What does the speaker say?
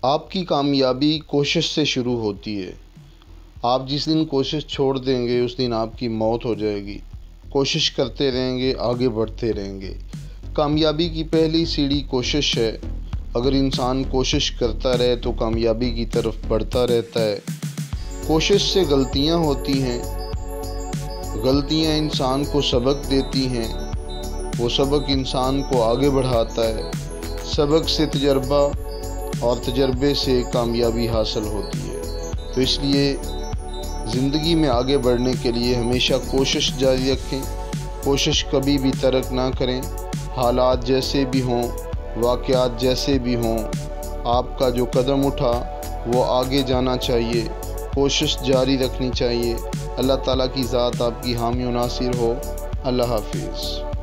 आपकी कामयाबी कोशिश से शुरू होती है। आप जिस दिन कोशिश छोड़ देंगे उस दिन आपकी मौत हो जाएगी। कोशिश करते रहेंगे, आगे बढ़ते रहेंगे। कामयाबी की पहली सीढ़ी कोशिश है। अगर इंसान कोशिश करता रहे तो कामयाबी की तरफ बढ़ता रहता है। कोशिश से गलतियां होती हैं। गलतियां इंसान को सबक देती हैं। वो सबक इंसान को आगे बढ़ाता है। सबक से तजर्बा और तजर्बे से कामयाबी हासिल होती है। तो इसलिए ज़िंदगी में आगे बढ़ने के लिए हमेशा कोशिश जारी रखें। कोशिश कभी भी तर्क ना करें। हालात जैसे भी हों, वाक़यात जैसे भी हों, आपका जो कदम उठा वो आगे जाना चाहिए। कोशिश जारी रखनी चाहिए। अल्लाह ताला की ज़ात आपकी हामी व नासिर हो। अल्लाह हाफिज़।